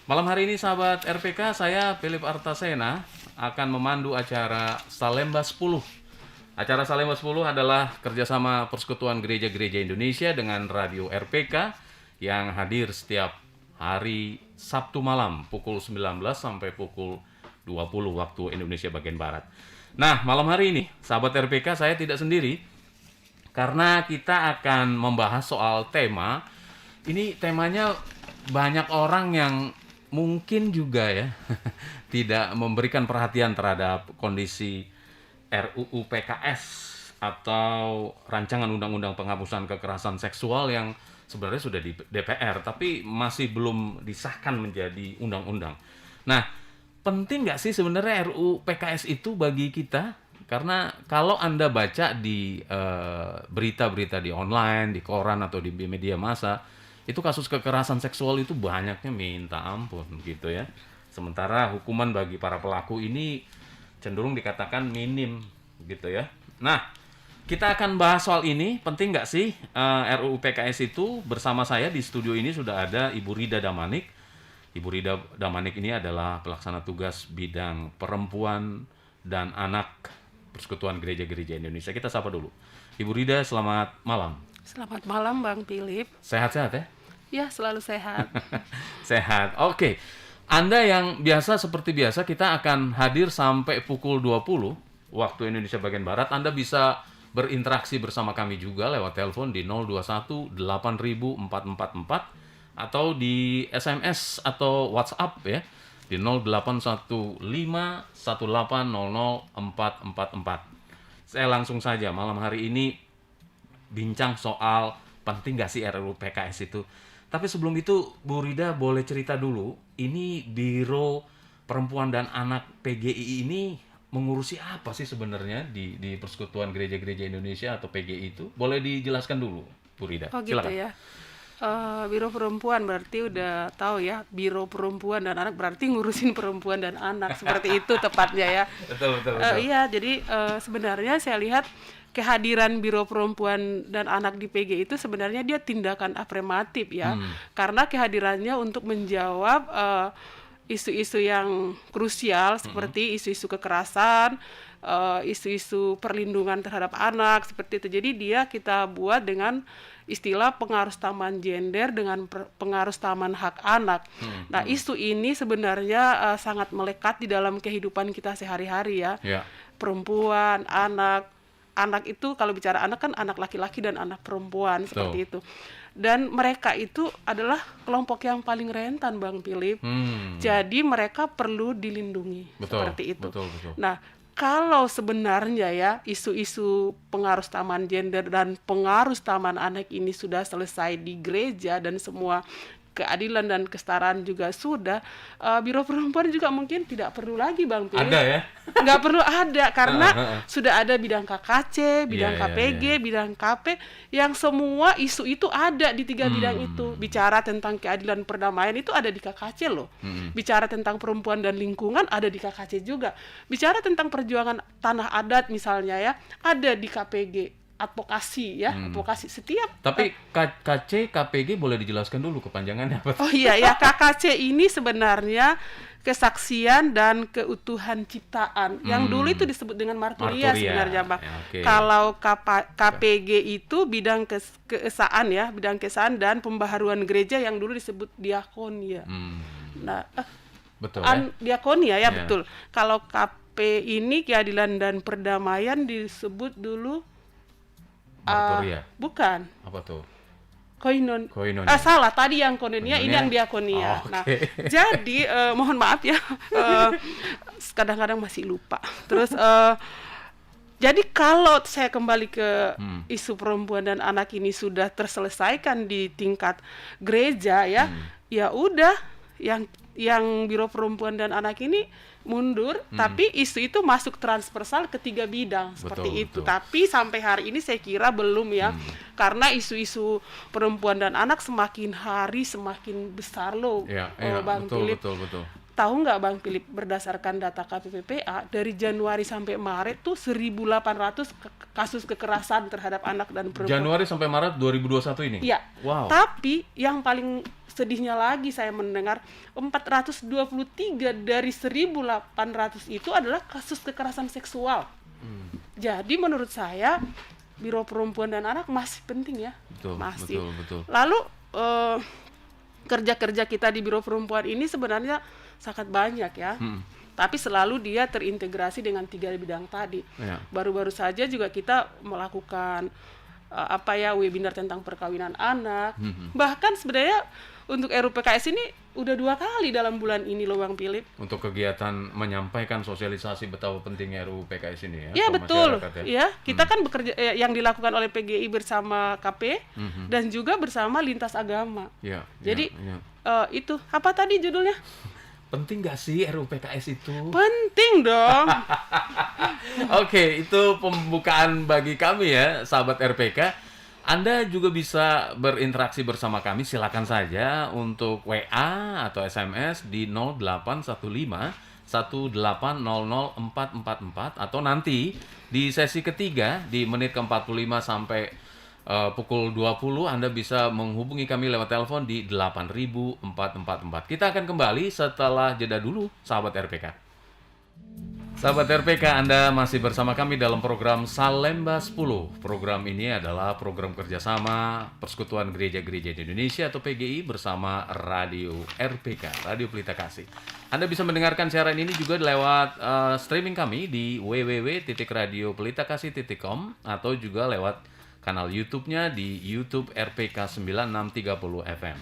Malam hari ini sahabat RPK, saya Philip Artasena akan memandu acara Salemba 10. Acara Salemba 10 adalah kerjasama Persekutuan Gereja-Gereja Indonesia dengan Radio RPK yang hadir setiap hari Sabtu malam pukul 19 sampai pukul 20 waktu Indonesia bagian Barat. Nah, malam hari ini sahabat RPK saya tidak sendiri karena kita akan membahas soal tema. Ini temanya banyak orang yang mungkin juga ya tidak memberikan perhatian terhadap kondisi RUU PKS atau rancangan undang-undang penghapusan kekerasan seksual yang sebenarnya sudah di DPR tapi masih belum disahkan menjadi undang-undang. Nah, penting nggak sih sebenarnya RUU PKS itu bagi kita? Karena kalau Anda baca di berita-berita di online, di koran atau di media massa, itu kasus kekerasan seksual itu banyaknya minta ampun gitu ya. Sementara hukuman bagi para pelaku ini cenderung dikatakan minim gitu ya. Nah, kita akan bahas soal ini. Penting nggak sih RUU PKS itu? Bersama saya di studio ini sudah ada Ibu Rida Damanik. Ibu Rida Damanik ini adalah pelaksana tugas bidang perempuan dan anak Persekutuan Gereja-Gereja Indonesia. Kita sapa dulu. Ibu Rida, selamat malam. Selamat malam Bang Philip. Sehat-sehat ya? Ya, selalu sehat. Sehat. Oke. Anda yang seperti biasa, kita akan hadir sampai pukul 20 waktu Indonesia bagian Barat. Anda bisa berinteraksi bersama kami juga lewat telepon di 021 8444 atau di SMS atau WhatsApp ya di 0815 1800 444. Saya langsung saja malam hari ini bincang soal penting nggak sih RUU PKS itu. Tapi sebelum itu, Bu Rida boleh cerita dulu, ini Biro Perempuan dan Anak PGI ini mengurusi apa sih sebenarnya di Persekutuan Gereja-Gereja Indonesia atau PGI itu? Boleh dijelaskan dulu, Bu Rida. Oh gitu Silakan. ya. Biro Perempuan berarti udah tahu ya, Biro Perempuan dan Anak berarti ngurusin perempuan dan anak, seperti itu tepatnya ya. Betul. Iya, jadi sebenarnya saya lihat kehadiran Biro Perempuan dan Anak di PG itu sebenarnya dia tindakan afirmatif ya, karena kehadirannya untuk menjawab isu-isu yang krusial seperti isu-isu kekerasan, isu-isu perlindungan terhadap anak seperti itu. Jadi kita buat dengan istilah pengarustaman gender dengan pengarustaman hak anak. Nah, isu ini sebenarnya sangat melekat di dalam kehidupan kita sehari-hari ya. Perempuan, anak itu kalau bicara anak kan anak laki-laki dan anak perempuan seperti itu. Dan mereka itu adalah kelompok yang paling rentan Bang Philip. Jadi mereka perlu dilindungi seperti itu. Betul. Nah, kalau sebenarnya ya isu-isu pengarustaman gender dan pengarustaman anak ini sudah selesai di gereja dan semua keadilan dan kesetaraan juga sudah, Biro Perempuan juga mungkin tidak perlu lagi Bang Philip. Ada ya? Nggak perlu ada karena sudah ada bidang KKC, bidang Iya, KPG, bidang KP yang semua isu itu ada di tiga bidang itu. Bicara tentang keadilan perdamaian itu ada di KKC loh. Bicara tentang perempuan dan lingkungan ada di KKC juga. Bicara tentang perjuangan tanah adat misalnya ya, ada di KPG. Advokasi ya, advokasi setiap. Tapi KC, KPG boleh dijelaskan dulu kepanjangannya apa? Oh iya ya, KKC ini sebenarnya kesaksian dan keutuhan ciptaan. Yang dulu itu disebut dengan marturia sebenarnya, Bang. Ya, okay. Kalau KPG itu bidang keesaan ya, bidang keesaan dan pembaharuan gereja yang dulu disebut diakonia. Nah, betul ya? Diakonia ya, betul. Kalau KP ini keadilan dan perdamaian disebut dulu marturia. Bukan. Apa tuh? Koinonia. Salah, tadi yang koinonia, ini yang diakonia. Okay. Nah, jadi mohon maaf ya, kadang-kadang masih lupa. Terus, jadi kalau saya kembali ke isu perempuan dan anak ini sudah terselesaikan di tingkat gereja ya, ya udah, yang Biro Perempuan dan Anak ini mundur, tapi isu itu masuk transversal ke tiga bidang seperti itu. Tapi sampai hari ini saya kira belum ya, karena isu-isu perempuan dan anak semakin hari semakin besar loh, Bang Philip. Betul. Tahu nggak Bang Philip, berdasarkan data KPPPA, dari Januari sampai Maret tuh 1.800 kasus kekerasan terhadap anak dan perempuan. Januari sampai Maret 2021 ini? Iya. Wow. Tapi yang paling sedihnya lagi saya mendengar 423 dari 1.800 itu adalah kasus kekerasan seksual. Jadi menurut saya Biro Perempuan dan Anak masih penting ya. Betul, masih. betul. Lalu kerja-kerja kita di Biro Perempuan ini sebenarnya sangat banyak ya. Tapi selalu dia terintegrasi dengan 3 bidang tadi. Ya. Baru-baru saja juga kita melakukan webinar tentang perkawinan anak. Bahkan sebenarnya untuk RUPKS ini udah 2 kali dalam bulan ini loh Bang Philip. Untuk kegiatan menyampaikan sosialisasi betapa pentingnya RUU PKS ini ya. Ya ke betul, masyarakat ya kita kan bekerja yang dilakukan oleh PGI bersama KP dan juga bersama lintas agama. Ya, Jadi ya. itu apa tadi judulnya? Penting nggak sih RUU PKS itu? Penting dong. Oke, itu pembukaan bagi kami ya, sahabat RPK. Anda juga bisa berinteraksi bersama kami, silakan saja untuk WA atau SMS di 0815 1800444 atau nanti di sesi ketiga di menit ke-45 sampai pukul 20 Anda bisa menghubungi kami lewat telepon di 8444. Kita akan kembali setelah jeda dulu, sahabat RPK. Sahabat RPK, Anda masih bersama kami dalam program Salemba 10. Program ini adalah program kerjasama Persekutuan Gereja-Gereja di Indonesia atau PGI bersama Radio RPK, Radio Pelita Kasih. Anda bisa mendengarkan siaran ini juga lewat streaming kami di www.radiopelitakasih.com atau juga lewat kanal YouTube-nya di YouTube RPK 9630 FM.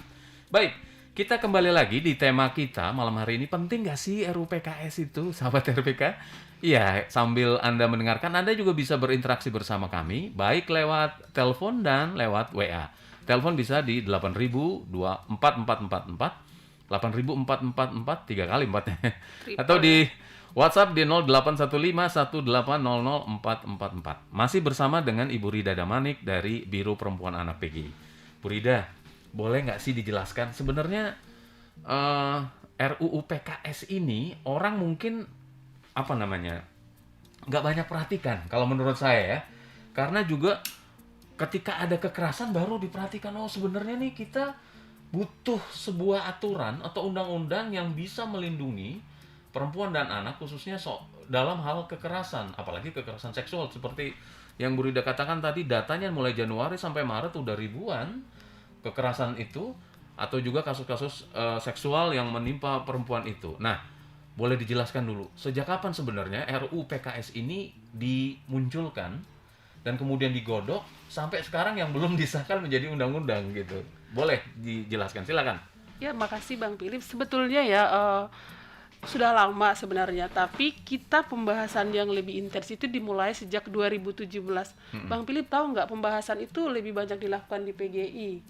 Baik, kita kembali lagi di tema kita malam hari ini. Penting nggak sih RUU PKS itu, sahabat RPK? Iya, sambil Anda mendengarkan, Anda juga bisa berinteraksi bersama kami, baik lewat telepon dan lewat WA. Telepon bisa di 8000-4444, 8000-444, 3 kali 4-nya. Atau di WhatsApp di 0815-1800-444. Masih bersama dengan Ibu Rida Damanik dari Biro Perempuan Anak PGI. Bu Rida, boleh nggak sih dijelaskan sebenarnya RUU PKS ini orang mungkin nggak banyak perhatikan kalau menurut saya ya, karena juga ketika ada kekerasan baru diperhatikan, oh sebenarnya nih kita butuh sebuah aturan atau undang-undang yang bisa melindungi perempuan dan anak khususnya dalam hal kekerasan, apalagi kekerasan seksual seperti yang Bu Rida katakan tadi, datanya mulai Januari sampai Maret udah ribuan kekerasan itu atau juga kasus-kasus seksual yang menimpa perempuan itu. Nah, boleh dijelaskan dulu sejak kapan sebenarnya RUU PKS ini dimunculkan dan kemudian digodok sampai sekarang yang belum disahkan menjadi undang-undang gitu. Boleh dijelaskan, silakan. Ya, makasih Bang Philip. Sebetulnya ya sudah lama sebenarnya, tapi kita pembahasan yang lebih intens itu dimulai sejak 2017. Bang Philip tahu nggak, pembahasan itu lebih banyak dilakukan di PGI.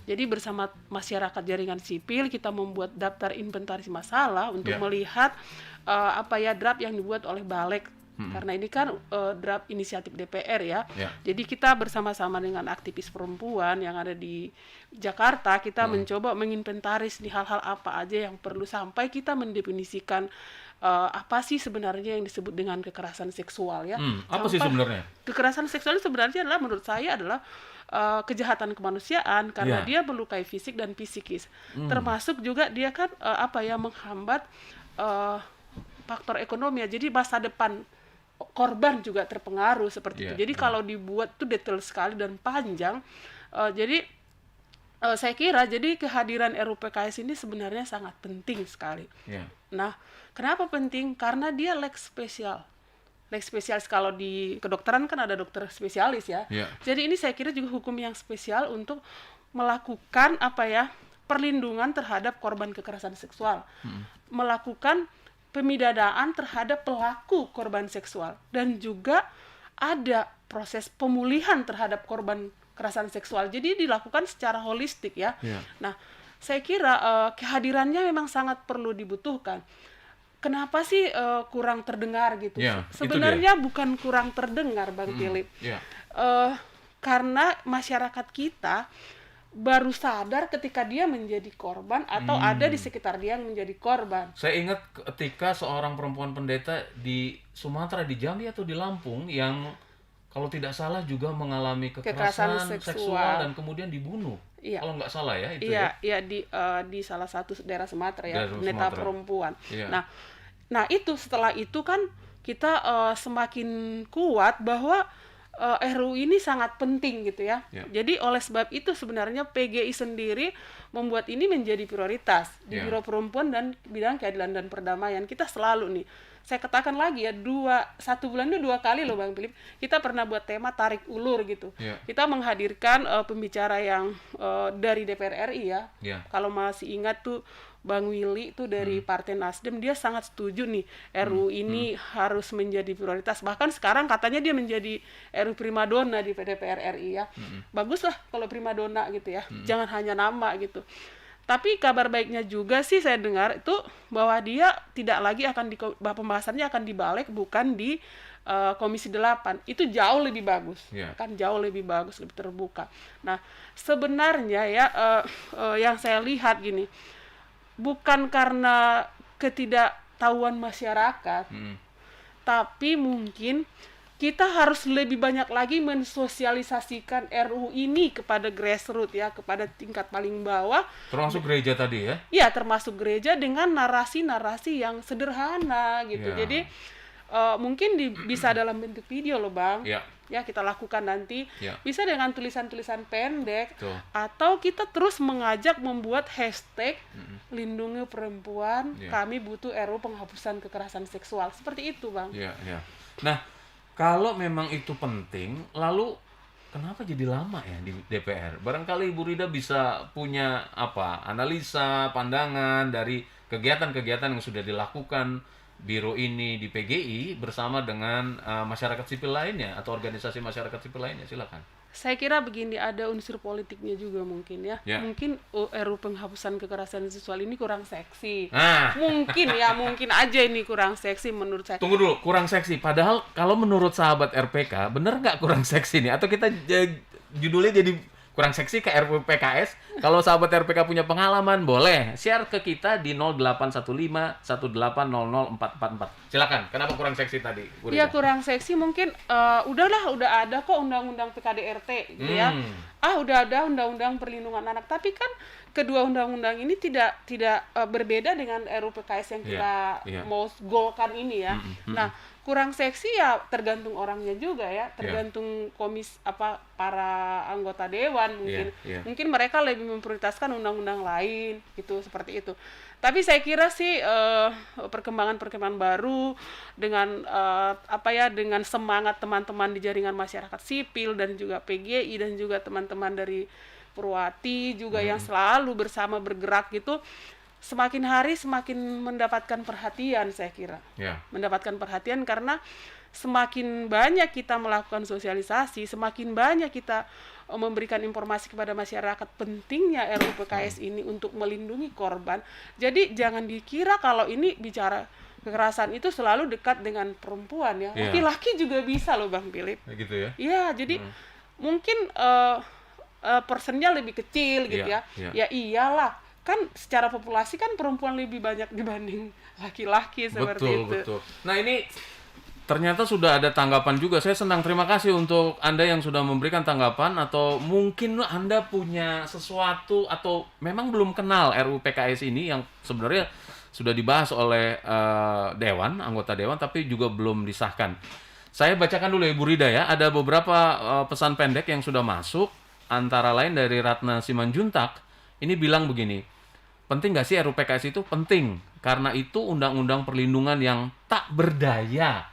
Jadi bersama masyarakat jaringan sipil kita membuat daftar inventaris masalah untuk melihat draft yang dibuat oleh Balek. Karena ini kan draft inisiatif DPR ya. Jadi kita bersama-sama dengan aktivis perempuan yang ada di Jakarta, kita mencoba menginventaris di hal-hal apa aja yang perlu sampai kita mendefinisikan apa sih sebenarnya yang disebut dengan kekerasan seksual ya. Apa sih sebenarnya? Kekerasan seksual itu sebenarnya adalah, menurut saya adalah kejahatan kemanusiaan karena dia melukai fisik dan psikis. Termasuk juga dia kan menghambat faktor ekonomi ya. Jadi masa depan korban juga terpengaruh seperti itu. Jadi kalau dibuat tuh detail sekali dan panjang. Saya kira jadi kehadiran RUU PKS ini sebenarnya sangat penting sekali. Nah, kenapa penting? Karena dia lex spesial. Lex spesialis kalau di kedokteran kan ada dokter spesialis ya. Jadi ini saya kira juga hukum yang spesial untuk melakukan perlindungan terhadap korban kekerasan seksual. Melakukan pemidadaan terhadap pelaku korban seksual dan juga ada proses pemulihan terhadap korban kekerasan seksual. Jadi dilakukan secara holistik ya. Nah, saya kira kehadirannya memang sangat perlu dibutuhkan. Kenapa sih kurang terdengar gitu? Sebenarnya bukan kurang terdengar, Bang Philip. Karena masyarakat kita baru sadar ketika dia menjadi korban atau ada di sekitar dia yang menjadi korban. Saya ingat ketika seorang perempuan pendeta di Sumatera, di Jambi atau di Lampung yang kalau tidak salah juga mengalami kekerasan seksual dan kemudian dibunuh. Iya. Kalau nggak salah ya itu Iya, iya di salah satu daerah Sumatera ya, Daerah pendeta Sumatera. perempuan. Iya. Nah itu setelah itu kan kita semakin kuat bahwa RUU ini sangat penting gitu ya. Ya. Jadi oleh sebab itu sebenarnya PGI sendiri membuat ini menjadi prioritas di Ya. Biro Perempuan dan bidang keadilan dan perdamaian. Kita selalu nih, saya katakan lagi ya, satu bulan itu 2 kali loh Bang Philip, kita pernah buat tema tarik ulur gitu. Ya. Kita menghadirkan pembicara yang dari DPR RI ya. Ya. Kalau masih ingat tuh Bang Willy tuh dari Partai Nasdem, dia sangat setuju nih RUU ini harus menjadi prioritas. Bahkan sekarang katanya dia menjadi RUU primadona di DPR RI ya. Bagus lah kalau primadona gitu ya. Jangan hanya nama gitu. Tapi kabar baiknya juga sih saya dengar itu bahwa dia tidak lagi bahwa pembahasannya akan dibalik, bukan di Komisi 8. Itu jauh lebih bagus. Yeah. Kan jauh lebih bagus, lebih terbuka. Nah, sebenarnya ya yang saya lihat gini, bukan karena ketidaktahuan masyarakat, tapi mungkin kita harus lebih banyak lagi mensosialisasikan RUU ini kepada grassroots ya, kepada tingkat paling bawah. Termasuk gereja tadi ya? Ya, termasuk gereja dengan narasi-narasi yang sederhana gitu. Ya. Jadi mungkin bisa dalam bentuk video loh Bang. Ya. Ya, kita lakukan nanti. Ya. Bisa dengan tulisan-tulisan pendek. Betul. Atau kita terus mengajak membuat hashtag lindungi perempuan, Ya. kami butuh RUU penghapusan kekerasan seksual. Seperti itu Bang. Iya, iya. Nah, kalau memang itu penting, lalu kenapa jadi lama ya di DPR? Barangkali Ibu Rida bisa punya analisa, pandangan dari kegiatan-kegiatan yang sudah dilakukan biro ini di PGI bersama dengan masyarakat sipil lainnya atau organisasi masyarakat sipil lainnya. Silakan. Saya kira begini, ada unsur politiknya juga mungkin ya. Ya. Mungkin RUU penghapusan kekerasan seksual ini kurang seksi. Nah, Mungkin aja ini kurang seksi menurut saya. tunggu dulu, kurang seksi. Padahal kalau menurut sahabat RPK, bener nggak kurang seksi nih? Atau kita judulnya jadi kurang seksi ke RUU PKS? Kalau sahabat RPK punya pengalaman, boleh share ke kita di 0815 1800 444. Silakan. Kenapa kurang seksi tadi, Bu Rida? Iya, kurang seksi mungkin udah ada kok undang-undang PKDRT gitu ya. Udah ada undang-undang perlindungan anak, tapi kan kedua undang-undang ini tidak berbeda dengan RUU PKS yang kita mau golkan ini ya. Nah, kurang seksi ya tergantung orangnya juga ya, tergantung para anggota dewan mungkin. Mungkin mereka lebih memprioritaskan undang-undang lain gitu, seperti itu. Tapi saya kira sih perkembangan baru dengan dengan semangat teman-teman di jaringan masyarakat sipil dan juga PGI dan juga teman-teman dari Purwati juga yang selalu bersama bergerak gitu, semakin hari semakin mendapatkan perhatian saya kira. Mendapatkan perhatian karena semakin banyak kita melakukan sosialisasi, semakin banyak kita memberikan informasi kepada masyarakat pentingnya RUU PKS ini untuk melindungi korban. Jadi jangan dikira kalau ini bicara kekerasan itu selalu dekat dengan perempuan ya. Laki-laki juga bisa loh Bang Philip. Gitu ya? Iya, jadi mungkin persennya lebih kecil gitu ya. Ya iyalah, kan secara populasi kan perempuan lebih banyak dibanding laki-laki seperti itu. Betul. Nah, ini ternyata sudah ada tanggapan juga. Saya senang, terima kasih untuk Anda yang sudah memberikan tanggapan, atau mungkin Anda punya sesuatu atau memang belum kenal RUU PKS ini yang sebenarnya sudah dibahas oleh anggota dewan tapi juga belum disahkan. Saya bacakan dulu Ibu Rida ya. Ada beberapa pesan pendek yang sudah masuk, antara lain dari Ratna Simanjuntak. Ini bilang begini, penting nggak sih RUU PKS itu? Penting, karena itu undang-undang perlindungan yang tak berdaya.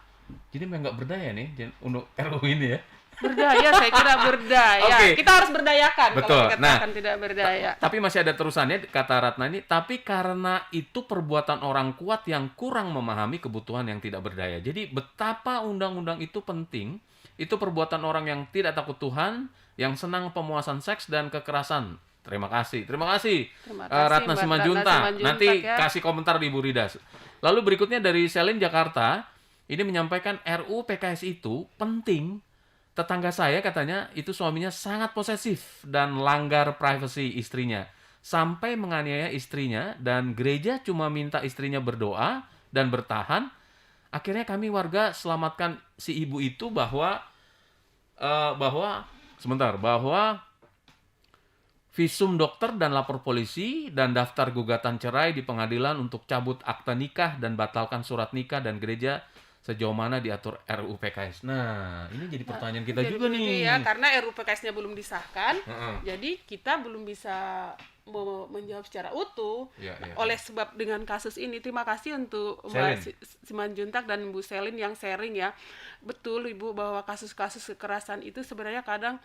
Jadi memang nggak berdaya nih untuk RUU ini ya. Berdaya, saya kira berdaya. Okay. Kita harus berdayakan. Betul. Kalau dikatakan tidak berdaya. Tapi masih ada terusannya, kata Ratna ini, tapi karena itu perbuatan orang kuat yang kurang memahami kebutuhan yang tidak berdaya. Jadi betapa undang-undang itu penting, itu perbuatan orang yang tidak takut Tuhan, yang senang pemuasan seks dan kekerasan. Terima kasih Ratna Simanjuntak. Nanti ya, kasih komentar di Ibu Rida. Lalu berikutnya dari Selin Jakarta, ini menyampaikan RUU PKS itu penting. Tetangga saya katanya itu suaminya sangat posesif dan langgar privasi istrinya, sampai menganiaya istrinya, dan gereja cuma minta istrinya berdoa dan bertahan. Akhirnya kami warga selamatkan si ibu itu bahwa visum dokter dan lapor polisi, dan daftar gugatan cerai di pengadilan untuk cabut akta nikah dan batalkan surat nikah dan gereja sejauh mana diatur RUU PKS. Nah, ini jadi pertanyaan kita Jadi juga begitu nih. ya, karena RUU PKS-nya belum disahkan, Heeh. jadi kita belum bisa menjawab secara utuh. Iya, iya. Oleh sebab dengan kasus ini, terima kasih untuk Selin. Mbak Simanjuntak dan Bu Selin yang sharing ya. Betul Ibu, bahwa kasus-kasus kekerasan itu sebenarnya kadang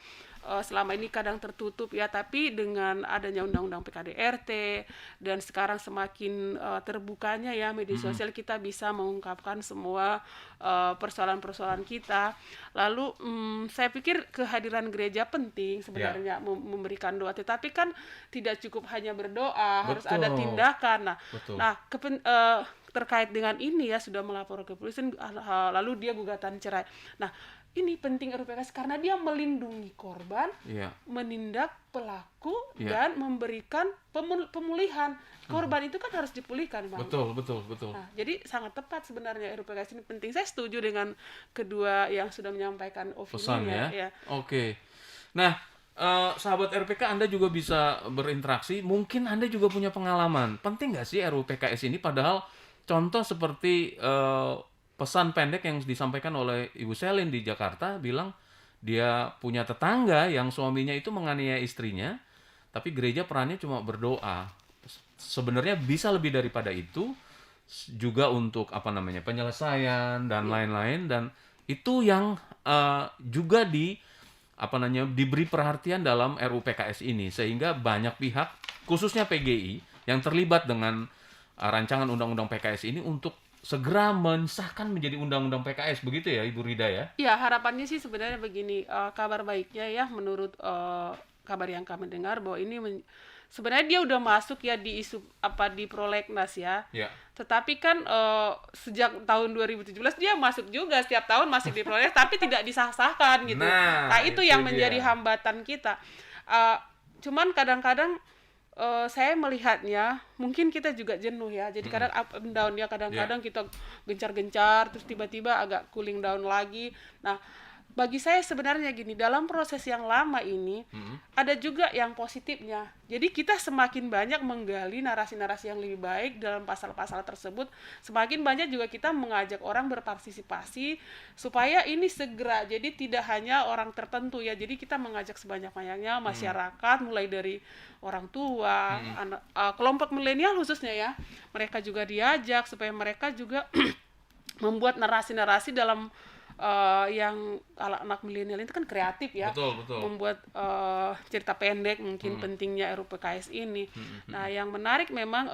selama ini kadang tertutup ya, tapi dengan adanya undang-undang PKDRT dan sekarang semakin terbukanya ya media sosial, kita bisa mengungkapkan semua persoalan-persoalan kita. Lalu saya pikir kehadiran gereja penting sebenarnya, memberikan doa, tetapi kan tidak cukup hanya berdoa, harus Betul. ada tindakan. Betul. Nah, terkait dengan ini ya, sudah melapor ke polisi, lalu dia gugatan cerai. Nah, ini penting RUU PKS karena dia melindungi korban, Iya. menindak pelaku, Iya. dan memberikan pemulihan. Korban itu kan harus dipulihkan, Bang. Betul. Nah, jadi sangat tepat sebenarnya RUU PKS ini penting. Saya setuju dengan kedua yang sudah menyampaikan Pesan opininya. ya. Oke. Nah, sahabat RPK, Anda juga bisa berinteraksi. Mungkin Anda juga punya pengalaman. Penting nggak sih RUU PKS ini? Padahal contoh seperti pesan pendek yang disampaikan oleh Ibu Selin di Jakarta, bilang dia punya tetangga yang suaminya itu menganiaya istrinya, tapi gereja perannya cuma berdoa. Sebenarnya bisa lebih daripada itu, juga untuk penyelesaian dan lain-lain, dan itu yang juga diberi perhatian dalam RUU PKS ini, sehingga banyak pihak, khususnya PGI, yang terlibat dengan rancangan undang-undang PKS ini untuk segera mensahkan menjadi undang-undang PKS, begitu ya Ibu Rida ya? Ya, harapannya sih sebenarnya begini, kabar baiknya ya, menurut kabar yang kami dengar, bahwa ini sebenarnya dia udah masuk ya di isu di prolegnas ya. Ya. Tetapi kan sejak tahun 2017 dia masuk juga, setiap tahun masuk di prolegnas tapi tidak disah-sahkan gitu. Nah, itu itu yang dia. menjadi hambatan kita. Cuman kadang-kadang saya melihatnya mungkin kita juga jenuh ya. Jadi kadang up and down ya, kadang-kadang kita gencar-gencar terus tiba-tiba agak cooling down lagi. Nah, bagi saya sebenarnya gini, dalam proses yang lama ini ada juga yang positifnya. Jadi kita semakin banyak menggali narasi-narasi yang lebih baik dalam pasal-pasal tersebut, semakin banyak juga kita mengajak orang berpartisipasi supaya ini segera, jadi tidak hanya orang tertentu ya. Jadi kita mengajak sebanyak-banyaknya masyarakat, mulai dari orang tua, anak, kelompok milenial khususnya ya. Mereka juga diajak supaya mereka juga membuat narasi-narasi dalam yang anak milenial itu kan kreatif ya, Betul. membuat cerita pendek mungkin pentingnya RUU PKS ini. Nah, yang menarik memang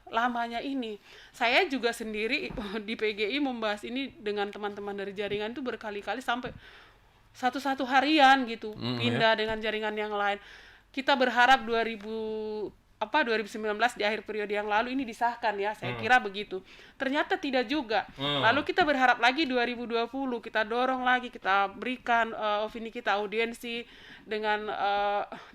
lamanya ini. Saya juga sendiri di PGI membahas ini dengan teman-teman dari jaringan itu berkali-kali, sampai satu harian gitu, pindah dengan jaringan yang lain. Kita berharap 2019 di akhir periode yang lalu ini disahkan ya, saya kira begitu. Ternyata tidak juga. Lalu kita berharap lagi 2020, kita dorong lagi, kita berikan opini kita, audiensi dengan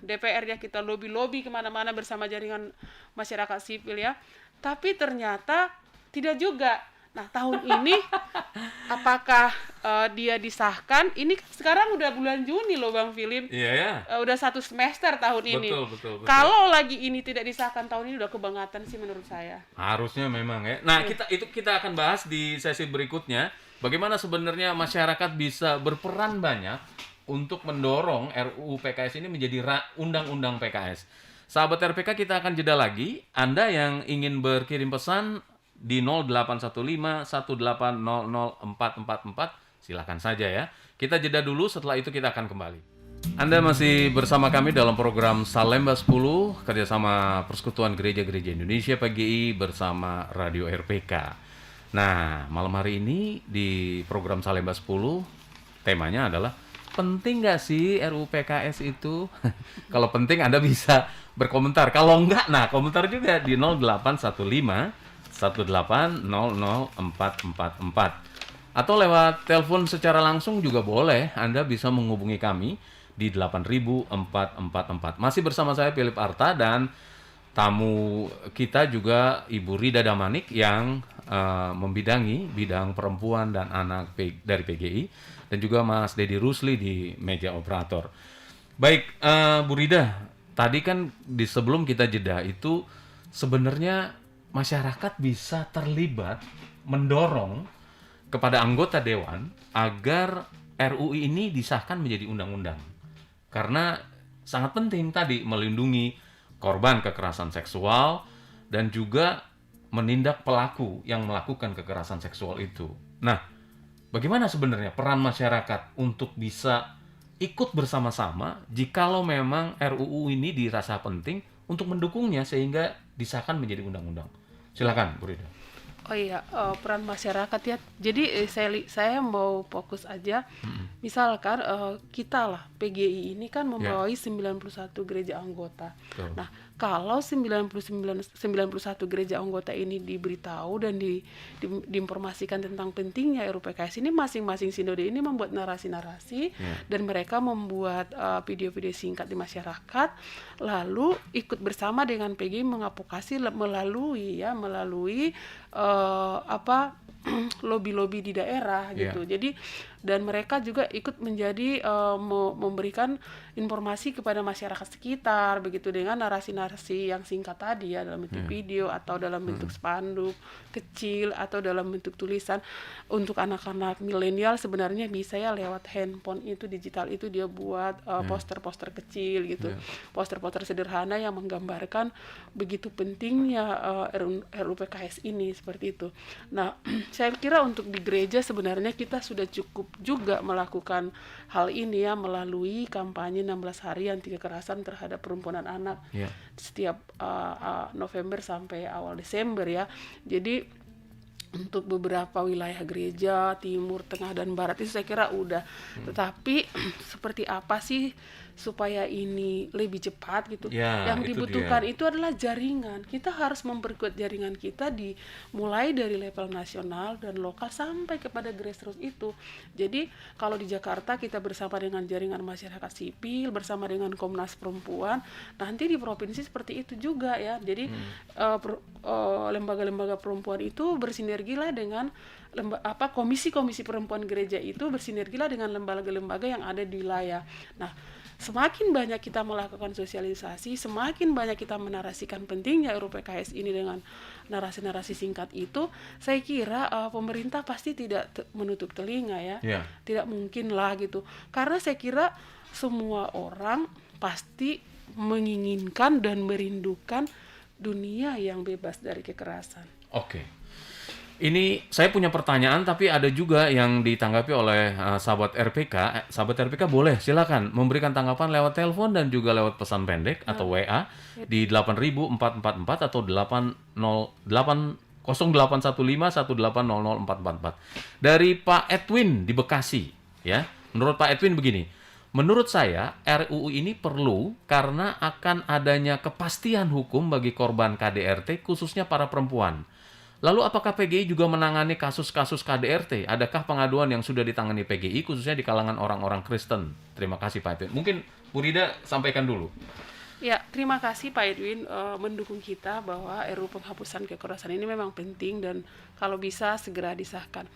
DPR ya, kita lobby kemana-mana bersama jaringan masyarakat sipil ya. Tapi ternyata tidak juga. Nah, tahun ini apakah dia disahkan? Ini sekarang udah bulan Juni loh Bang Philip. Iya ya. Udah 1 semester tahun ini. Betul. Kalau lagi ini tidak disahkan tahun ini, udah kebangetan sih menurut saya. Harusnya memang ya. Nah, kita akan bahas di sesi berikutnya bagaimana sebenarnya masyarakat bisa berperan banyak untuk mendorong RUU PKS ini menjadi undang-undang PKS. Sahabat RPK, kita akan jeda lagi. Anda yang ingin berkirim pesan di 0815-1800-444, silakan saja ya. Kita jeda dulu, setelah itu kita akan kembali. Anda masih bersama kami dalam program Salemba 10 kerjasama Persekutuan Gereja-Gereja Indonesia PGI bersama Radio RPK. Nah, malam hari ini di program Salemba 10 temanya adalah penting nggak sih RUU PKS itu? Kalau penting Anda bisa berkomentar. Kalau enggak, nah komentar juga di 0815 1800-444 atau lewat telepon secara langsung juga boleh. Anda bisa menghubungi kami di 8444. Masih bersama saya Philip Arta dan tamu kita juga Ibu Rida Damanik yang membidangi bidang perempuan dan anak dari PGI, dan juga Mas Dedi Rusli di meja operator. Baik, Bu Rida, tadi kan sebelum kita jeda itu sebenarnya masyarakat bisa terlibat mendorong kepada anggota dewan agar RUU ini disahkan menjadi undang-undang. Karena sangat penting tadi melindungi korban kekerasan seksual dan juga menindak pelaku yang melakukan kekerasan seksual itu. Nah, bagaimana sebenarnya peran masyarakat untuk bisa ikut bersama-sama jikalau memang RUU ini dirasa penting untuk mendukungnya sehingga disahkan menjadi undang-undang? Silakan, Bu Rida. Oh iya, peran masyarakat ya. Jadi saya mau fokus aja. Misalkan kita lah PGI ini kan membawahi 91 gereja anggota. Betul. Nah, kalau 91 gereja anggota ini diberitahu dan diinformasikan tentang pentingnya RUPKS ini, masing-masing sinode ini membuat narasi-narasi dan mereka membuat video-video singkat di masyarakat, lalu ikut bersama dengan PGI mengadvokasi melalui lobby-lobby di daerah gitu. Jadi dan mereka juga ikut menjadi memberikan informasi kepada masyarakat sekitar begitu dengan narasi-narasi yang singkat tadi ya, dalam bentuk video atau dalam bentuk spanduk kecil atau dalam bentuk tulisan. Untuk anak-anak milenial sebenarnya bisa ya lewat handphone itu digital itu dia buat poster-poster kecil gitu. Poster-poster sederhana yang menggambarkan begitu pentingnya RUPKS ini seperti itu. Nah, saya kira untuk di gereja sebenarnya kita sudah cukup juga melakukan hal ini ya melalui kampanye 16 hari anti kekerasan terhadap perempuan dan anak setiap November sampai awal Desember ya. Jadi untuk beberapa wilayah gereja timur, tengah dan barat itu saya kira udah. Tetapi seperti apa sih supaya ini lebih cepat gitu? Yang dibutuhkan itu adalah jaringan. Kita harus memperkuat jaringan kita mulai dari level nasional dan lokal sampai kepada grassroots itu. Jadi kalau di Jakarta kita bersama dengan jaringan masyarakat sipil, bersama dengan Komnas Perempuan, nanti di provinsi seperti itu juga ya. Jadi lembaga-lembaga perempuan itu bersinergilah dengan komisi-komisi perempuan gereja itu bersinergilah dengan lembaga-lembaga yang ada di wilayah. Nah, semakin banyak kita melakukan sosialisasi, semakin banyak kita menarasikan pentingnya RUPKS ini dengan narasi-narasi singkat itu, saya kira pemerintah pasti tidak menutup telinga ya. Tidak mungkin lah gitu. Karena saya kira semua orang pasti menginginkan dan merindukan dunia yang bebas dari kekerasan. Oke. Ini saya punya pertanyaan tapi ada juga yang ditanggapi oleh sahabat RPK. Sahabat RPK boleh silakan memberikan tanggapan lewat telepon dan juga lewat pesan pendek atau WA di 8444 atau 081518004444. Dari Pak Edwin di Bekasi ya. Menurut Pak Edwin begini. Menurut saya RUU ini perlu karena akan adanya kepastian hukum bagi korban KDRT khususnya para perempuan. Lalu apakah PGI juga menangani kasus-kasus KDRT? Adakah pengaduan yang sudah ditangani PGI khususnya di kalangan orang-orang Kristen? Terima kasih Pak Edwin. Mungkin Bu Rida sampaikan dulu. Ya, terima kasih Pak Edwin mendukung kita bahwa RUU penghapusan kekerasan ini memang penting dan kalau bisa segera disahkan.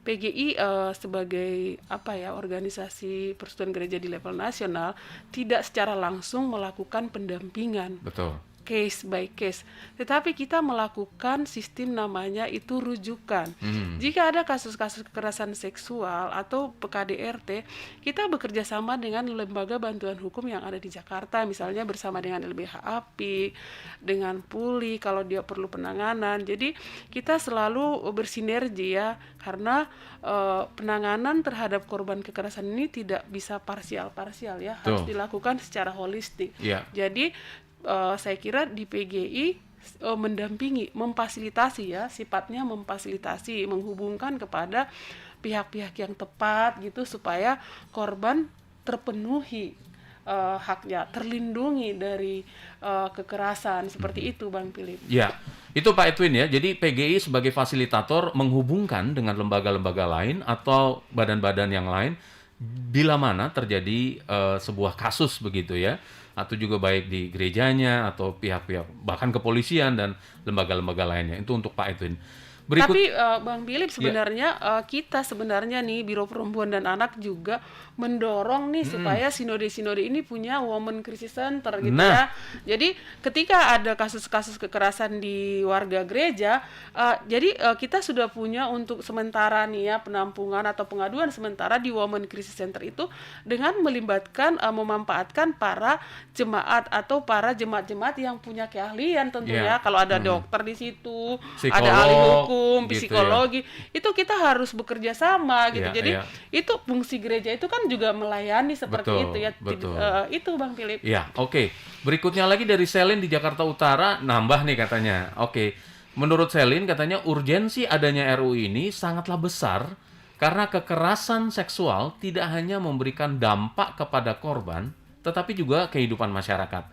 PGI sebagai organisasi persekutuan gereja di level nasional tidak secara langsung melakukan pendampingan. Betul. Case by case, tetapi kita melakukan sistem namanya itu rujukan. Jika ada kasus-kasus kekerasan seksual atau PKDRT, kita bekerja sama dengan lembaga bantuan hukum yang ada di Jakarta, misalnya bersama dengan LBH API, dengan PULI kalau dia perlu penanganan. Jadi kita selalu bersinergi ya, karena penanganan terhadap korban kekerasan ini tidak bisa parsial-parsial ya, harus dilakukan secara holistik. Jadi saya kira di PGI mendampingi, memfasilitasi ya, sifatnya memfasilitasi, menghubungkan kepada pihak-pihak yang tepat gitu supaya korban terpenuhi haknya, terlindungi dari kekerasan seperti itu Bang Philip. Ya, itu Pak Edwin ya. Jadi PGI sebagai fasilitator menghubungkan dengan lembaga-lembaga lain atau badan-badan yang lain bila mana terjadi sebuah kasus begitu ya. Atau juga baik di gerejanya atau pihak-pihak bahkan kepolisian dan lembaga-lembaga lainnya. Itu untuk Pak Edwin. Tapi Bang Philip sebenarnya kita sebenarnya nih Biro Perempuan dan Anak juga mendorong nih supaya sinode-sinode ini punya Women Crisis Center gitu ya. Jadi ketika ada kasus-kasus kekerasan di warga gereja, jadi kita sudah punya untuk sementara nih ya penampungan atau pengaduan sementara di Women Crisis Center itu dengan melibatkan memanfaatkan para jemaat atau para jemaat-jemaat yang punya keahlian tentunya. Kalau ada dokter di situ, ada ahli hukum, gitu psikologi, itu kita harus bekerja sama gitu. Iya, Jadi iya. itu fungsi gereja itu kan juga melayani seperti Betul, itu ya. betul. Itu Bang Philip. Ya, oke. Berikutnya lagi dari Selin di Jakarta Utara, nambah nih katanya. Oke, menurut Selin katanya urgensi adanya RUU ini sangatlah besar karena kekerasan seksual tidak hanya memberikan dampak kepada korban, tetapi juga kehidupan masyarakat.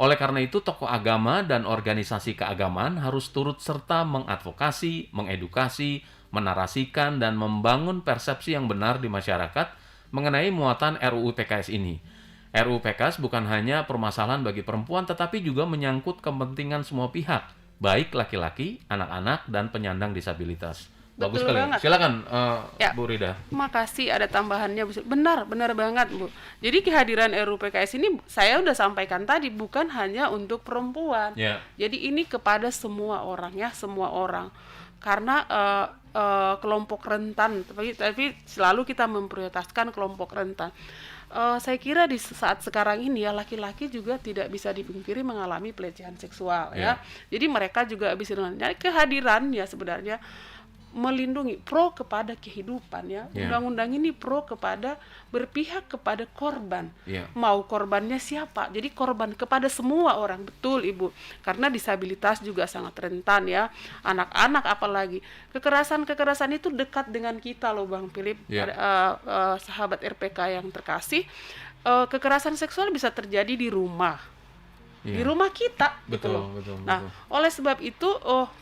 Oleh karena itu, tokoh agama dan organisasi keagamaan harus turut serta mengadvokasi, mengedukasi, menarasikan, dan membangun persepsi yang benar di masyarakat mengenai muatan RUU PKS ini. RUU PKS bukan hanya permasalahan bagi perempuan, tetapi juga menyangkut kepentingan semua pihak, baik laki-laki, anak-anak, dan penyandang disabilitas. Bagus Betul sekali. banget. Silakan, Ya. Bu Rida. Makasih ada tambahannya Bu. Benar banget Bu. Jadi kehadiran RUU PKS ini saya udah sampaikan tadi bukan hanya untuk perempuan. Ya. Jadi ini kepada semua orang ya, semua orang. Karena kelompok rentan, tapi selalu kita memprioritaskan kelompok rentan. Saya kira di saat sekarang ini ya laki-laki juga tidak bisa dipungkiri mengalami pelecehan seksual ya. Jadi mereka juga bisa dengan kehadiran ya sebenarnya melindungi pro kepada kehidupan ya. Undang-undang ini pro kepada berpihak kepada korban. Mau korbannya siapa? Jadi korban kepada semua orang, betul Ibu. Karena disabilitas juga sangat rentan ya. Anak-anak apalagi. Kekerasan itu dekat dengan kita loh Bang Philip. Sahabat RPK yang terkasih. Kekerasan seksual bisa terjadi di rumah. Di rumah kita gitu loh. Nah, oleh sebab itu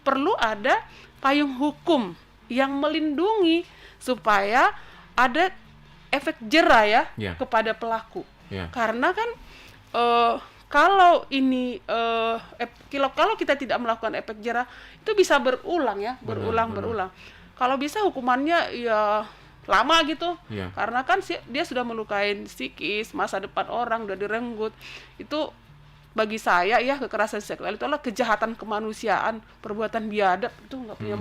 perlu ada payung hukum yang melindungi supaya ada efek jera ya kepada pelaku. Karena kan kalau ini kalau kita tidak melakukan efek jera itu bisa berulang ya, berulang. Kalau bisa hukumannya ya lama gitu. Karena kan dia sudah melukai psikis, masa depan orang udah direnggut. Itu bagi saya ya kekerasan seksual itu adalah kejahatan kemanusiaan, perbuatan biadab, itu nggak punya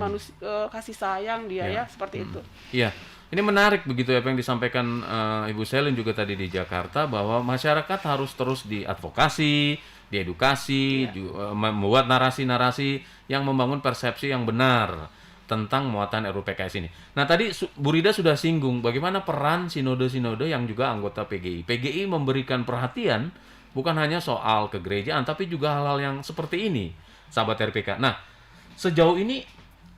kasih sayang dia ya seperti itu. Iya, ini menarik begitu apa yang disampaikan Ibu Selin juga tadi di Jakarta bahwa masyarakat harus terus diadvokasi, diedukasi, membuat narasi-narasi yang membangun persepsi yang benar tentang muatan RUU PKS ini. Nah tadi Bu Rida sudah singgung bagaimana peran sinode-sinode yang juga anggota PGI. PGI memberikan perhatian bukan hanya soal kegerejaan, tapi juga hal-hal yang seperti ini, sahabat RPK. Nah, sejauh ini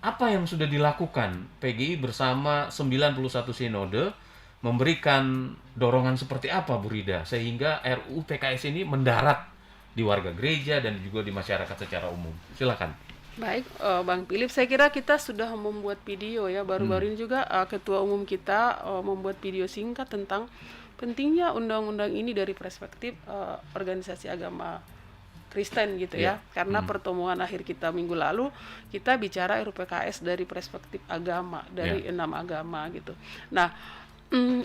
apa yang sudah dilakukan PGI bersama 91 sinode memberikan dorongan seperti apa, Bu Rida, sehingga RUU PKS ini mendarat di warga gereja dan juga di masyarakat secara umum? Silakan. Baik, Bang Philip, saya kira kita sudah membuat video ya, baru-baru ini juga Ketua Umum kita membuat video singkat tentang pentingnya undang-undang ini dari perspektif organisasi agama Kristen gitu ya. Karena pertemuan akhir kita minggu lalu kita bicara RUU PKS dari perspektif agama, dari 6 agama gitu. Nah,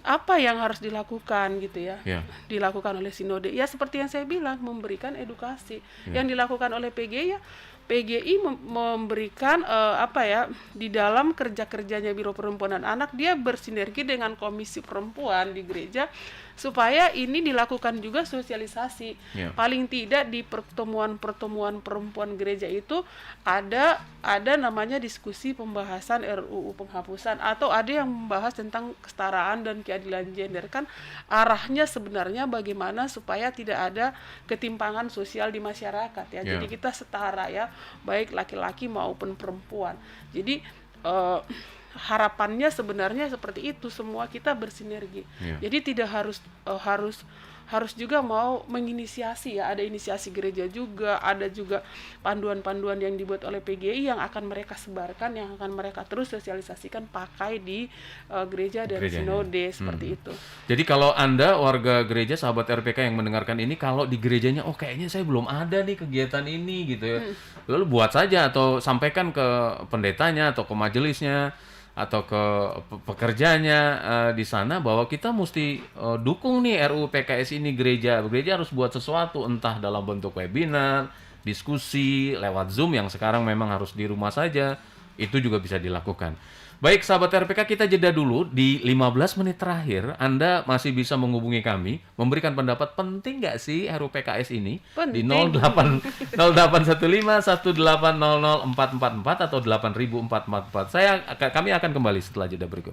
apa yang harus dilakukan gitu ya? Dilakukan oleh sinode. Ya seperti yang saya bilang, memberikan edukasi. Yang dilakukan oleh PGI memberikan di dalam kerja-kerjanya Biro Perempuan dan Anak, dia bersinergi dengan Komisi Perempuan di gereja supaya ini dilakukan juga sosialisasi. Paling tidak di pertemuan-pertemuan perempuan gereja itu ada namanya diskusi pembahasan RUU penghapusan, atau ada yang membahas tentang kesetaraan dan keadilan gender. Kan arahnya sebenarnya bagaimana supaya tidak ada ketimpangan sosial di masyarakat ya. Jadi kita setara ya, baik laki-laki maupun perempuan. Jadi harapannya sebenarnya seperti itu, semua kita bersinergi. Jadi tidak harus harus juga mau menginisiasi ya, ada inisiasi gereja juga, ada juga panduan-panduan yang dibuat oleh PGI yang akan mereka sebarkan, yang akan mereka terus sosialisasikan pakai di gereja dan sinode seperti itu. Jadi kalau Anda warga gereja sahabat RPK yang mendengarkan ini, kalau di gerejanya kayaknya saya belum ada nih kegiatan ini gitu ya. Lalu buat saja atau sampaikan ke pendetanya atau ke majelisnya atau ke pekerjanya di sana bahwa kita mesti dukung nih RUU PKS ini gereja. Gereja harus buat sesuatu entah dalam bentuk webinar, diskusi, lewat Zoom yang sekarang memang harus di rumah saja. Itu juga bisa dilakukan. Baik sahabat RPK, kita jeda dulu di 15 menit terakhir. Anda masih bisa menghubungi kami, memberikan pendapat penting nggak sih RUU PKS ini? Penting. Di 0815 1800 444 atau 8444. Kami akan kembali setelah jeda berikut.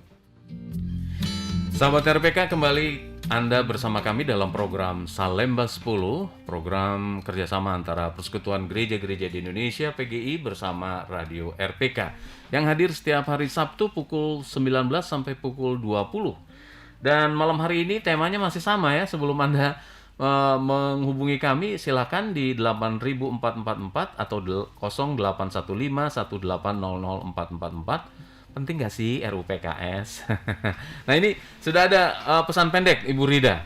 Sahabat RPK, kembali Anda bersama kami dalam program Salemba 10, program kerjasama antara Persekutuan Gereja-Gereja di Indonesia PGI bersama Radio RPK yang hadir setiap hari Sabtu pukul 19 sampai pukul 20. Dan malam hari ini temanya masih sama ya. Sebelum Anda menghubungi kami, silakan di 8444 atau 0815 1800 444. Penting nggak sih RUU PKS? Nah ini sudah ada pesan pendek Ibu Rida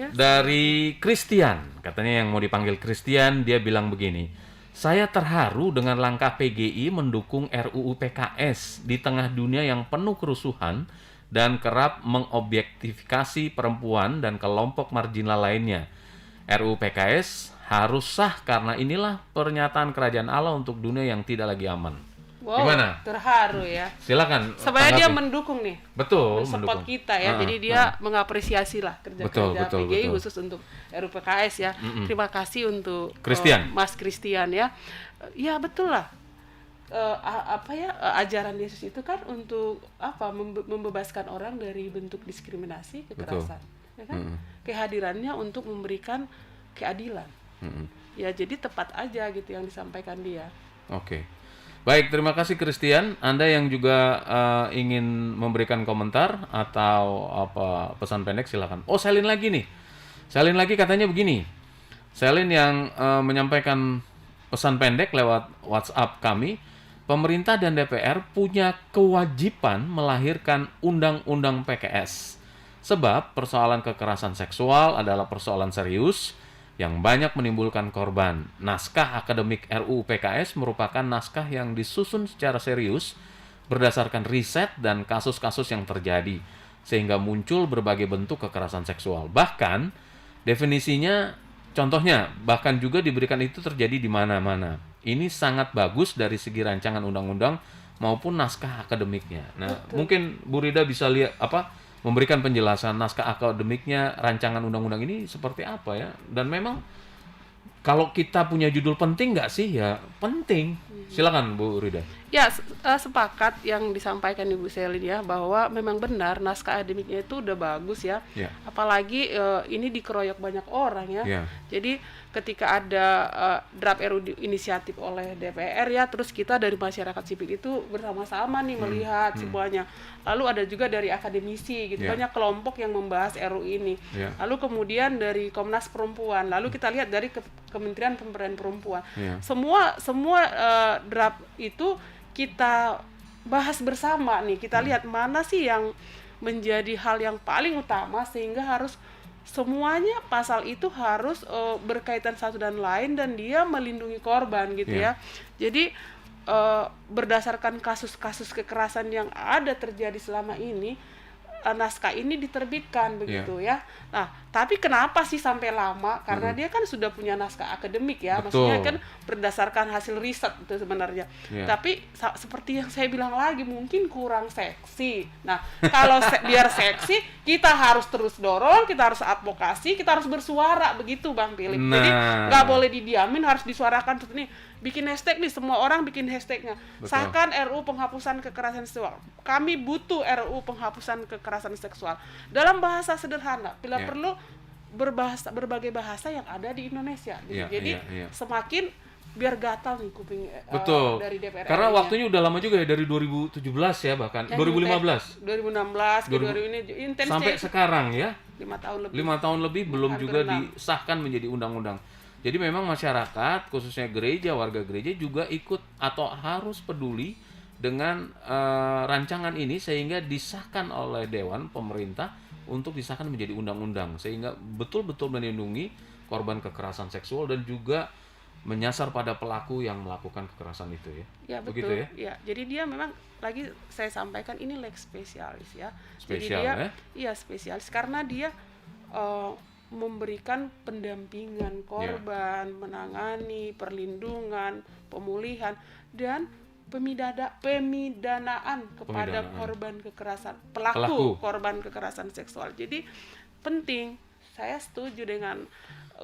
dari Christian. Katanya yang mau dipanggil Christian, dia bilang begini. Saya terharu dengan langkah PGI mendukung RUU PKS di tengah dunia yang penuh kerusuhan dan kerap mengobjektifikasi perempuan dan kelompok marginal lainnya. RUU PKS harus sah karena inilah pernyataan kerajaan Allah untuk dunia yang tidak lagi aman. Wow, gimana? Terharu ya. Silakan. Sebenarnya dia mendukung nih. Betul, support kita ya. Jadi dia mengapresiasi lah kerja-kerja PGI khusus untuk RUU PKS ya. Terima kasih untuk Mas Christian ya. Ya betul lah. Ajaran Yesus itu kan untuk membebaskan orang dari bentuk diskriminasi, kekerasan. Ya kan? Kehadirannya untuk memberikan keadilan. Ya jadi tepat aja gitu yang disampaikan dia. Oke. Baik, terima kasih Christian. Anda yang juga ingin memberikan komentar atau pesan pendek silakan. Selin lagi nih. Selin lagi katanya begini. Selin yang menyampaikan pesan pendek lewat WhatsApp kami. Pemerintah dan DPR punya kewajiban melahirkan undang-undang PKS. Sebab persoalan kekerasan seksual adalah persoalan serius yang banyak menimbulkan korban. Naskah akademik RUU PKS merupakan naskah yang disusun secara serius berdasarkan riset dan kasus-kasus yang terjadi, sehingga muncul berbagai bentuk kekerasan seksual. Bahkan, definisinya, contohnya, bahkan juga diberikan itu terjadi di mana-mana. Ini sangat bagus dari segi rancangan undang-undang maupun naskah akademiknya. Nah, mungkin Bu Rida bisa lihat memberikan penjelasan naskah akademiknya rancangan undang-undang ini seperti apa ya. Dan memang kalau kita punya judul penting nggak sih? Ya penting. Silakan Bu Rida. Ya, sepakat yang disampaikan Ibu Selin ya, bahwa memang benar naskah akademiknya itu udah bagus ya. Apalagi ini dikeroyok banyak orang ya. Jadi ketika ada draft RUU inisiatif oleh DPR ya, terus kita dari masyarakat sipil itu bersama-sama nih melihat semuanya. Lalu ada juga dari akademisi gitu, banyak kelompok yang membahas RUU ini. Lalu kemudian dari Komnas Perempuan, lalu kita lihat dari Kementerian Pemberdayaan Perempuan. Semua draft itu kita bahas bersama nih, kita lihat mana sih yang menjadi hal yang paling utama sehingga harus semuanya pasal itu harus berkaitan satu dan lain dan dia melindungi korban gitu ya. Jadi berdasarkan kasus-kasus kekerasan yang ada terjadi selama ini, naskah ini diterbitkan begitu ya. Nah, tapi kenapa sih sampai lama? Karena dia kan sudah punya naskah akademik ya. Maksudnya kan berdasarkan hasil riset itu sebenarnya. Tapi seperti yang saya bilang lagi, mungkin kurang seksi. Nah, kalau biar seksi, kita harus terus dorong, kita harus advokasi, kita harus bersuara begitu Bang Philip. Jadi nggak boleh didiamin, harus disuarakan. Terus nih bikin hashtag nih, semua orang bikin hashtagnya. Sahkan RUU penghapusan kekerasan seksual. Kami butuh RUU penghapusan kekerasan seksual dalam bahasa sederhana. Bila perlu berbagai bahasa yang ada di Indonesia. Jadi semakin biar gatal nih kuping Betul. dari DPR Karena RI-nya. waktunya udah lama juga ya, dari 2017 ya, bahkan Yang 2015 2016 ke 2000 ini intensnya sampai itu sekarang ya. 5 tahun lebih. 5 tahun lebih belum Hampir juga 6. disahkan menjadi undang-undang. Jadi memang masyarakat, khususnya gereja, warga gereja juga ikut atau harus peduli dengan rancangan ini sehingga disahkan oleh Dewan Pemerintah untuk disahkan menjadi undang-undang sehingga betul-betul melindungi korban kekerasan seksual dan juga menyasar pada pelaku yang melakukan kekerasan itu ya. Ya betul. Begitu ya? Ya, jadi dia memang lagi saya sampaikan ini leg spesialis ya. Spesial, jadi dia ya? iya spesialis karena dia memberikan pendampingan korban, menangani perlindungan, pemulihan dan pemidanaan kepada Pemidanaan. korban kekerasan Pelaku. korban kekerasan seksual. Jadi penting. Saya setuju dengan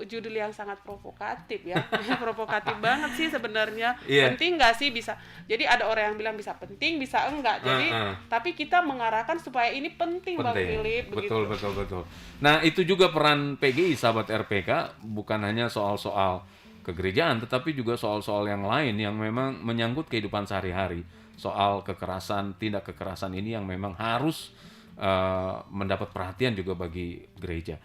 judul yang sangat provokatif ya. Provokatif banget sih sebenarnya. Iya. Penting nggak sih bisa. Jadi ada orang yang bilang bisa penting, bisa enggak. Jadi tapi kita mengarahkan supaya ini penting, Bang Philip Betul, begitu. betul. Nah, itu juga peran PGI sahabat RPK, bukan hanya soal-soal kegerejaan tetapi juga soal-soal yang lain yang memang menyangkut kehidupan sehari-hari. Soal kekerasan, tindak kekerasan ini yang memang harus mendapat perhatian juga bagi gereja.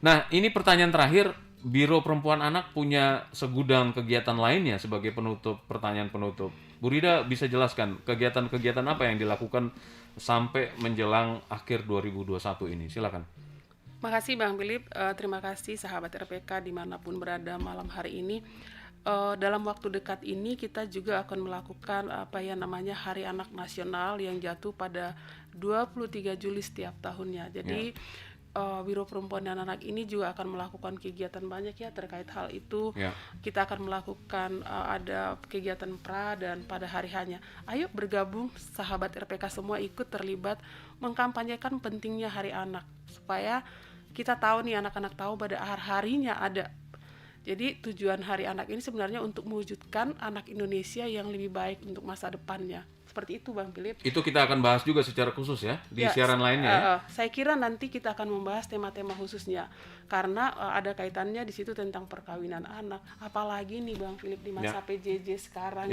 Nah, ini pertanyaan terakhir, Biro Perempuan Anak punya segudang kegiatan lainnya sebagai penutup, pertanyaan penutup. Bu Rida bisa jelaskan kegiatan-kegiatan apa yang dilakukan sampai menjelang akhir 2021 ini? Silakan. Makasih Bang Philip, terima kasih sahabat RPK dimanapun berada malam hari ini. Dalam waktu dekat ini kita juga akan melakukan Hari Anak Nasional yang jatuh pada 23 Juli setiap tahunnya. Jadi Biro Perempuan dan Anak ini juga akan melakukan kegiatan banyak ya terkait hal itu. Kita akan melakukan ada kegiatan pra dan pada hari hanya. Ayo bergabung sahabat RPK semua ikut terlibat mengkampanyekan pentingnya Hari Anak supaya kita tahu nih anak-anak tahu pada harinya ada. Jadi tujuan Hari Anak ini sebenarnya untuk mewujudkan anak Indonesia yang lebih baik untuk masa depannya. Seperti itu Bang Philip. Itu kita akan bahas juga secara khusus ya di siaran lainnya ya. Saya kira nanti kita akan membahas tema-tema khususnya karena ada kaitannya di situ tentang perkawinan anak. Apalagi nih Bang Philip di masa PJJ sekarang.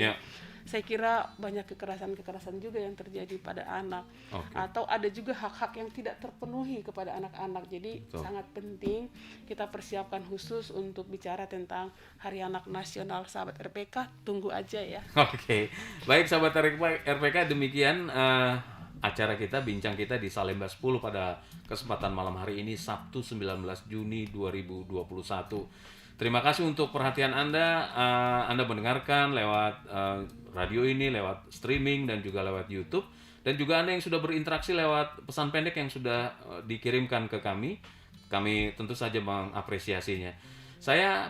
Saya kira banyak kekerasan-kekerasan juga yang terjadi pada anak. Atau ada juga hak-hak yang tidak terpenuhi kepada anak-anak. Jadi sangat penting kita persiapkan khusus untuk bicara tentang Hari Anak Nasional sahabat RPK. Tunggu aja ya. Oke. Baik sahabat RPK, demikian acara kita, bincang kita di Salemba 10 pada kesempatan malam hari ini Sabtu 19 Juni 2021. Terima kasih untuk perhatian Anda. Anda mendengarkan lewat radio ini, lewat streaming dan juga lewat YouTube. Dan juga Anda yang sudah berinteraksi lewat pesan pendek yang sudah dikirimkan ke kami. Kami tentu saja mengapresiasinya. Saya